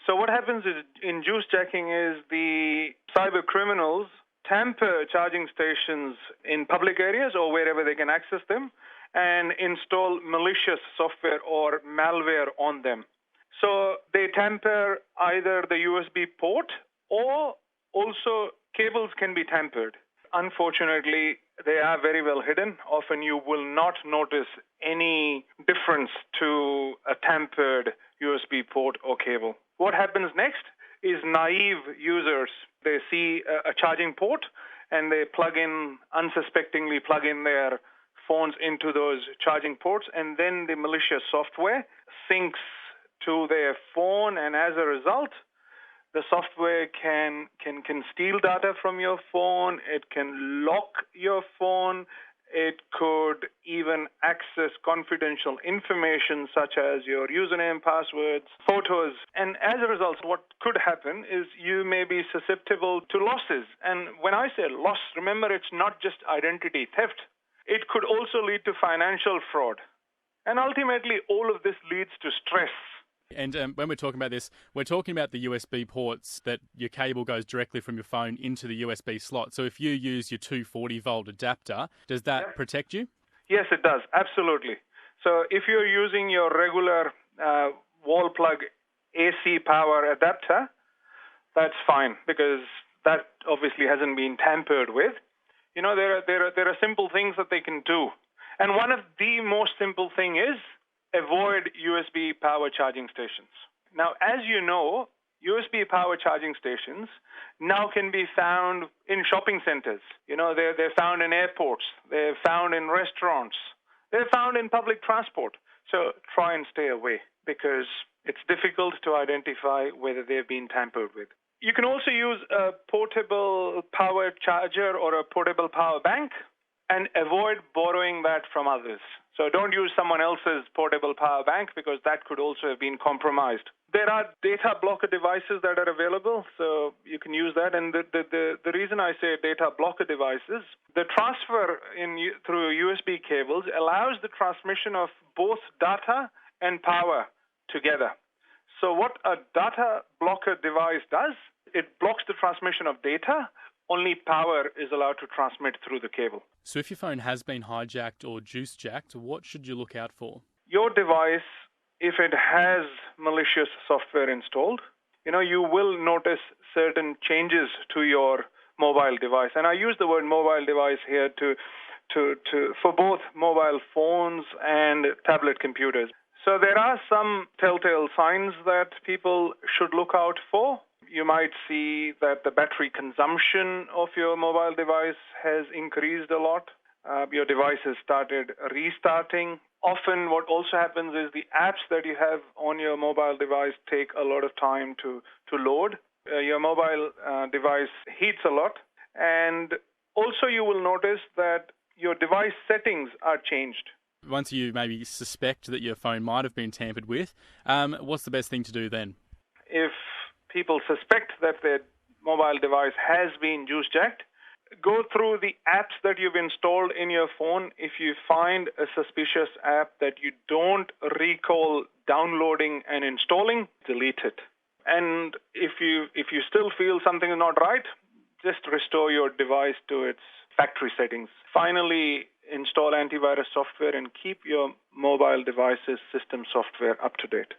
So what happens is in juice jacking is the cyber criminals tamper charging stations in public areas or wherever they can access them and install malicious software or malware on them. So they tamper either the USB port or also cables can be tampered. Unfortunately, they are very well hidden. Often you will not notice any difference to a tampered USB port or cable. What happens next is naive users, they see a charging port and they unsuspectingly plug in their phones into those charging ports, and then the malicious software syncs to their phone, and as a result, the software can steal data from your phone, it can lock your phone, it could even access confidential information such as your username, passwords, photos. And as a result, what could happen is you may be susceptible to losses. And when I say loss, remember it's not just identity theft. It could also lead to financial fraud. And ultimately, all of this leads to stress. And when we're talking about this, we're talking about the USB ports that your cable goes directly from your phone into the USB slot. So if you use your 240-volt adapter, does that protect you? Yes, it does. Absolutely. So if you're using your regular wall plug AC power adapter, that's fine because that obviously hasn't been tampered with. You know, there are simple things that they can do. And one of the most simple thing is avoid USB power charging stations. Now, as you know, USB power charging stations now can be found in shopping centers. You know, they're found in airports, they're found in restaurants, they're found in public transport. So try and stay away because it's difficult to identify whether they've been tampered with. You can also use a portable power charger or a portable power bank and avoid borrowing that from others. So don't use someone else's portable power bank because that could also have been compromised. There are data blocker devices that are available, so you can use that. And the reason I say data blocker devices, the transfer through USB cables allows the transmission of both data and power together. So what a data blocker device does, it blocks the transmission of data. Only power is allowed to transmit through the cable. So if your phone has been hijacked or juice jacked, what should you look out for? Your device, if it has malicious software installed, you will notice certain changes to your mobile device. And I use the word mobile device here for both mobile phones and tablet computers. So there are some telltale signs that people should look out for. You might see that the battery consumption of your mobile device has increased a lot. Your device has started restarting. Often what also happens is the apps that you have on your mobile device take a lot of time to load. Your mobile device heats a lot. And also you will notice that your device settings are changed. Once you maybe suspect that your phone might have been tampered with, what's the best thing to do then? If people suspect that their mobile device has been juice jacked, go through the apps that you've installed in your phone. If you find a suspicious app that you don't recall downloading and installing, delete it. And if you still feel something is not right, just restore your device to its factory settings. Finally, install antivirus software and keep your mobile device's system software up to date.